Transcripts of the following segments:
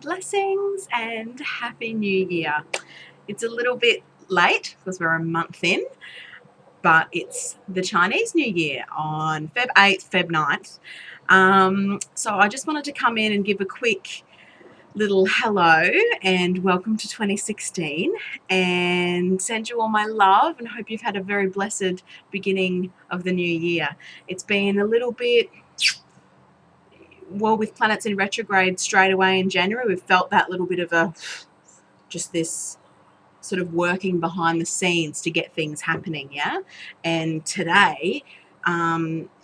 Blessings and Happy New Year. It's a little bit late because we're a month in, but it's the Chinese New Year on Feb 8th, Feb 9th. So I just wanted to come in and give a quick little hello and welcome to 2016 and send you all my love and hope you've had a very blessed beginning of the new year. It's been a little bit, well, with planets in retrograde straight away in January, we've felt that little bit of just this sort of working behind the scenes to get things happening, yeah? And today,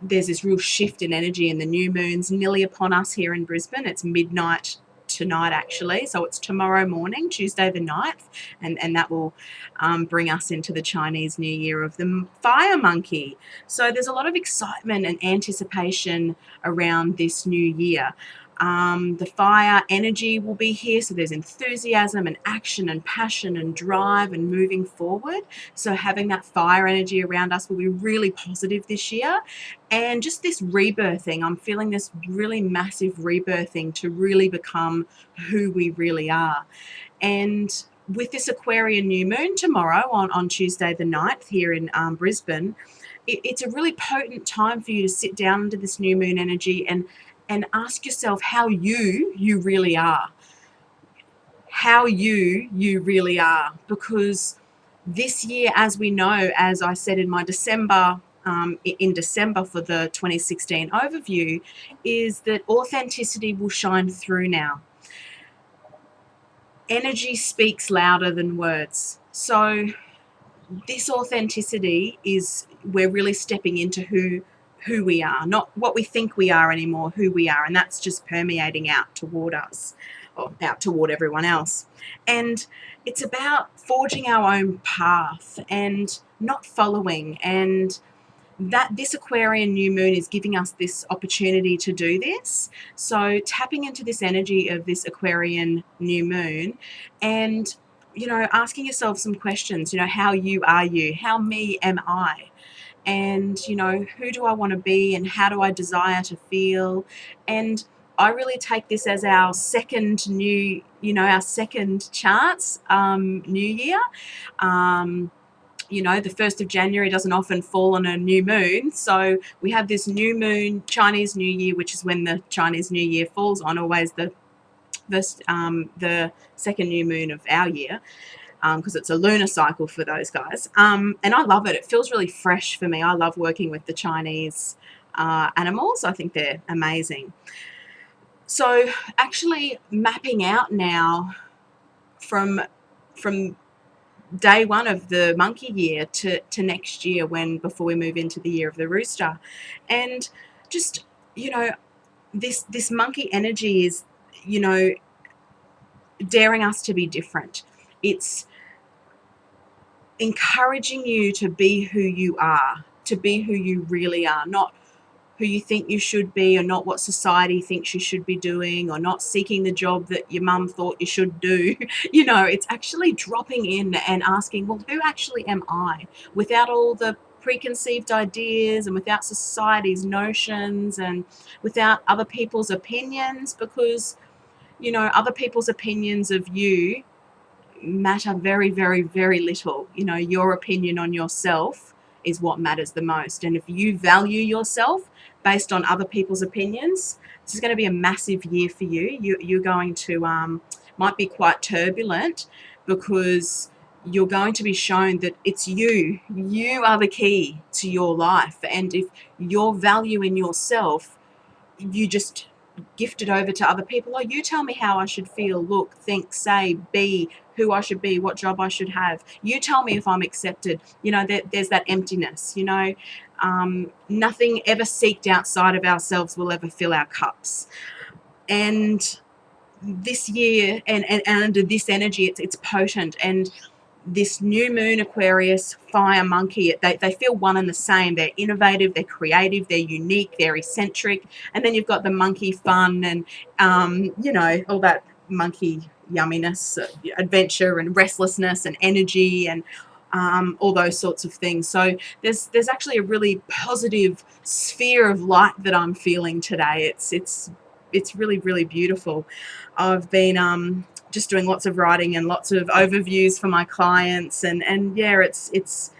there's this real shift in energy, and the new moon's nearly upon us here in Brisbane. It's midnight tonight, actually, so it's tomorrow morning, Tuesday the 9th, and that will bring us into the Chinese New Year of the fire monkey. So there's a lot of excitement and anticipation around this new year. The fire energy will be here, so there's enthusiasm and action and passion and drive and moving forward. So having that fire energy around us will be really positive this year. And just this rebirthing, I'm feeling this really massive rebirthing to really become who we really are. And with this Aquarian new moon tomorrow on Tuesday the 9th here in Brisbane, it's a really potent time for you to sit down into this new moon energy and ask yourself how you really are. How you really are. Because this year, as we know, as I said in my December for the 2016 overview, is that authenticity will shine through now. Energy speaks louder than words. So this authenticity is, we're really stepping into who we are, not what we think we are anymore, who we are, and that's just permeating out toward us, or out toward everyone else. And it's about forging our own path and not following, and that this Aquarian new moon is giving us this opportunity to do this. So tapping into this energy of this Aquarian new moon and, asking yourself some questions, how you are you, how me am I? And, who do I want to be and how do I desire to feel? And I really take this as our second our second chance, new year. The 1st of January doesn't often fall on a new moon. So we have this new moon, Chinese New Year, which is when the Chinese New Year falls on, always the second new moon of our year. Because it's a lunar cycle for those guys. And I love it. It feels really fresh for me. I love working with the Chinese animals. I think they're amazing. So actually mapping out now from day one of the monkey year to next year, before we move into the year of the rooster. And just, this monkey energy is, daring us to be different. It's encouraging you to be who you are, to be who you really are, not who you think you should be, or not what society thinks you should be doing, or not seeking the job that your mum thought you should do. It's actually dropping in and asking, well, who actually am I? Without all the preconceived ideas and without society's notions and without other people's opinions, because, other people's opinions of you matter very, very, very little. Your opinion on yourself is what matters the most. And if you value yourself based on other people's opinions, this is going to be a massive year for you. You're going to, might be quite turbulent, because you're going to be shown that it's you. You are the key to your life. And if you're valuing yourself, you just gift it over to other people. Oh, you tell me how I should feel, look, think, say, be, who I should be, what job I should have. You tell me if I'm accepted. There's that emptiness. Nothing ever seeked outside of ourselves will ever fill our cups. And this year, and under this energy, it's potent. And this new moon Aquarius fire monkey, they feel one and the same. They're innovative, they're creative, they're unique, they're eccentric. And then you've got the monkey fun and all that monkey yumminess, adventure and restlessness and energy and all those sorts of things. So there's actually a really positive sphere of light that I'm feeling today. It's it's really, really beautiful. I've been just doing lots of writing and lots of overviews for my clients, and yeah, it's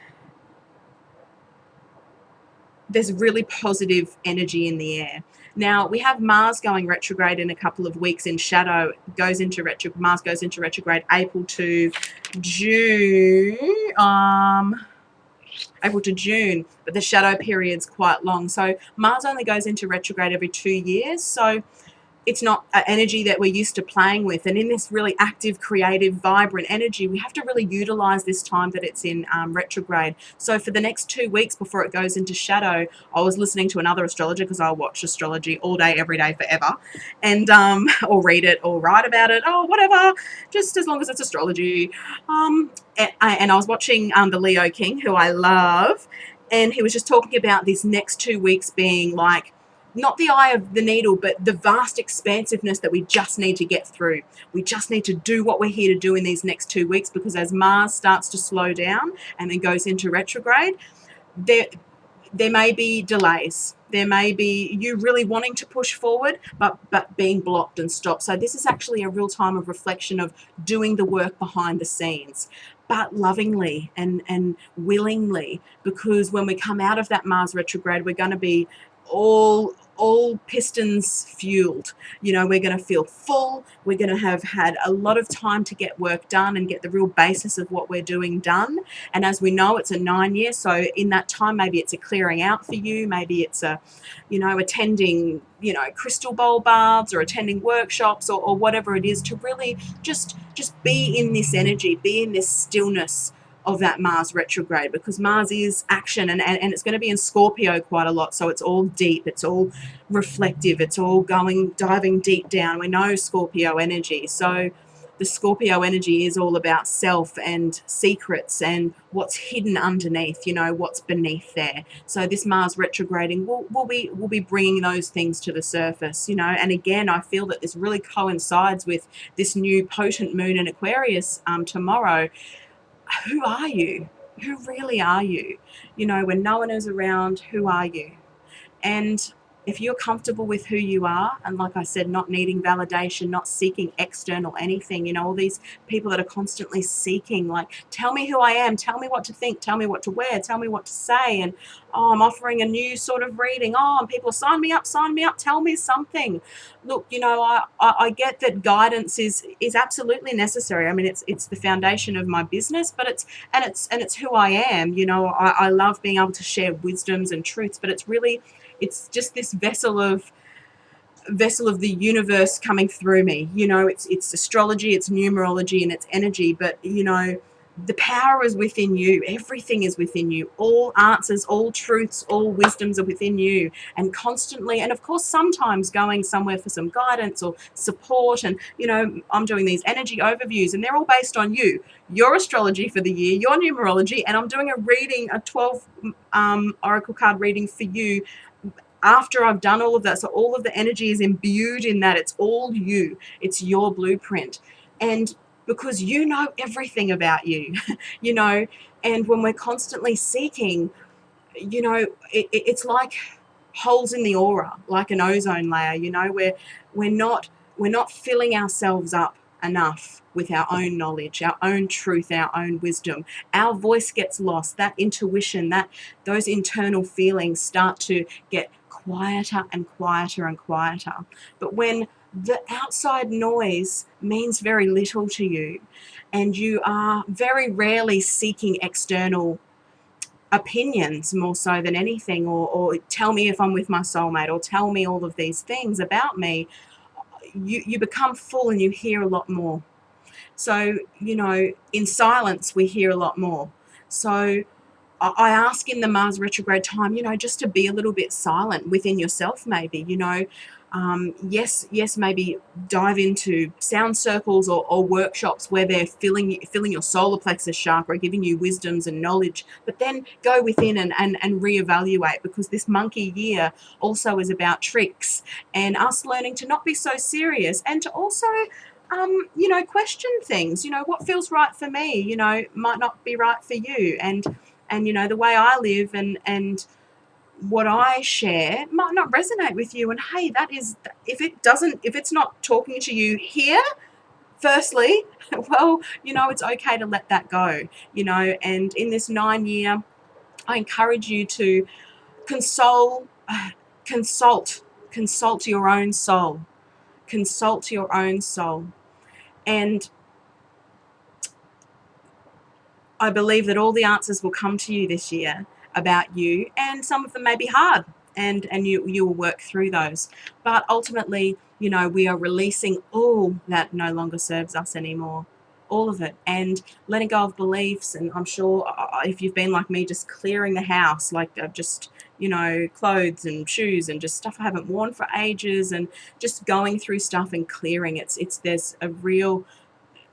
there's really positive energy in the air. Now we have Mars going retrograde in a couple of weeks in shadow. Mars goes into retrograde April to June. April to June, but the shadow period's quite long. So Mars only goes into retrograde every 2 years. So it's not an energy that we're used to playing with. And in this really active, creative, vibrant energy, we have to really utilize this time that it's in retrograde. So for the next 2 weeks before it goes into shadow, I was listening to another astrologer, because I watch astrology all day, every day, forever, and or read it or write about it, or whatever, just as long as it's astrology. And I was watching the Leo King, who I love, and he was just talking about this next 2 weeks being like, not the eye of the needle, but the vast expansiveness that we just need to get through. We just need to do what we're here to do in these next 2 weeks, because as Mars starts to slow down and then goes into retrograde, there may be delays. There may be you really wanting to push forward, but being blocked and stopped. So this is actually a real time of reflection, of doing the work behind the scenes, but lovingly and willingly, because when we come out of that Mars retrograde, we're going to be all pistons fueled. We're going to feel full. We're going to have had a lot of time to get work done and get the real basis of what we're doing done. And as we know, it's a 9-year. So in that time, maybe it's a clearing out for you. Maybe it's attending, crystal bowl baths, or attending workshops, or whatever it is, to really just be in this energy, be in this stillness of that Mars retrograde, because Mars is action, and it's going to be in Scorpio quite a lot. So it's all deep, it's all reflective, it's all diving deep down. We know Scorpio energy. So the Scorpio energy is all about self and secrets and what's hidden underneath, what's beneath there. So this Mars retrograding will be bringing those things to the surface, and again, I feel that this really coincides with this new potent moon in Aquarius tomorrow. Who are you? Who really are you? When no one is around, who are you? And if you're comfortable with who you are, and like I said, not needing validation, not seeking external anything, all these people that are constantly seeking, like, tell me who I am, tell me what to think, tell me what to wear, tell me what to say, and I'm offering a new sort of reading, and people sign me up, tell me something. Look, I get that guidance is absolutely necessary. I mean, it's the foundation of my business, but it's who I am. I love being able to share wisdoms and truths, but it's just this vessel of the universe coming through me. It's astrology, it's numerology, and it's energy, but the power is within you. Everything is within you. All answers, all truths, all wisdoms are within you, and constantly, and of course sometimes going somewhere for some guidance or support. And I'm doing these energy overviews, and they're all based on your astrology for the year, your numerology, and I'm doing a 12 oracle card reading for you after I've done all of that. So all of the energy is imbued in that. It's all you. It's your blueprint. And because you know everything about you, and when we're constantly seeking, it's like holes in the aura, like an ozone layer. We're not filling ourselves up enough with our own knowledge, our own truth, our own wisdom. Our voice gets lost. That intuition, those internal feelings start to get quieter and quieter and quieter. But when the outside noise means very little to you, and you are very rarely seeking external opinions more so than anything, or tell me if I'm with my soulmate, or tell me all of these things about me, you become full and you hear a lot more. So, in silence, we hear a lot more. So I ask in the Mars retrograde time, just to be a little bit silent within yourself, maybe, yes, maybe dive into sound circles or workshops where they're filling your solar plexus chakra, giving you wisdoms and knowledge, but then go within and reevaluate, because this monkey year also is about tricks and us learning to not be so serious, and to also question things. What feels right for me, might not be right for you. And the way I live and what I share might not resonate with you. And hey, that is, if it's not talking to you here, firstly, well, it's okay to let that go, and in this 9 year, I encourage you to consult consult your own soul. Consult your own soul. And I believe that all the answers will come to you this year about you, and some of them may be hard, and you will work through those. But ultimately, we are releasing all that no longer serves us anymore, all of it, and letting go of beliefs. And I'm sure if you've been like me, just clearing the house, like just clothes and shoes and just stuff I haven't worn for ages, and just going through stuff and clearing.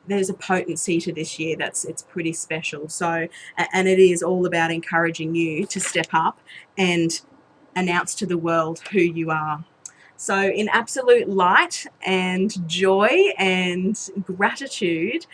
There's a potency to this year it's pretty special. So, and it is all about encouraging you to step up and announce to the world who you are. So in absolute light and joy and gratitude,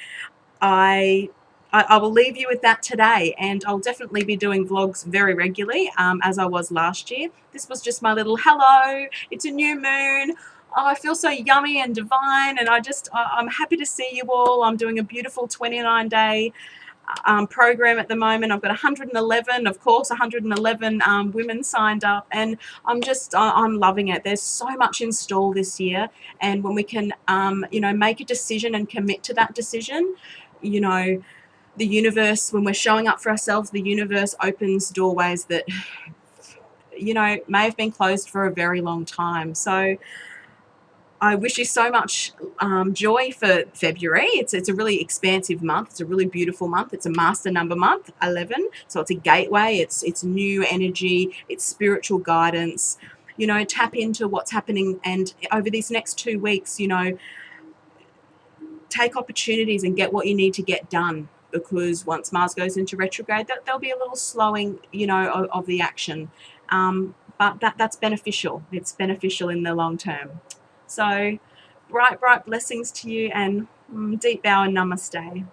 I will leave you with that today, and I'll definitely be doing vlogs very regularly, as I was last year. This was just my little hello, it's a new moon. Oh, I feel so yummy and divine, and I'm happy to see you all. I'm doing a beautiful 29-day program at the moment. I've got 111, of course, 111 women signed up, and I'm loving it. There's so much in store this year, and when we can, make a decision and commit to that decision, the universe, when we're showing up for ourselves, the universe opens doorways that, may have been closed for a very long time. So I wish you so much joy for February. It's a really expansive month. It's a really beautiful month. It's a master number month, 11. So it's a gateway. It's new energy. It's spiritual guidance. Tap into what's happening. And over these next 2 weeks, take opportunities and get what you need to get done. Because once Mars goes into retrograde, there'll be a little slowing, of the action. But that's beneficial. It's beneficial in the long term. So bright blessings to you, and deep bow and namaste.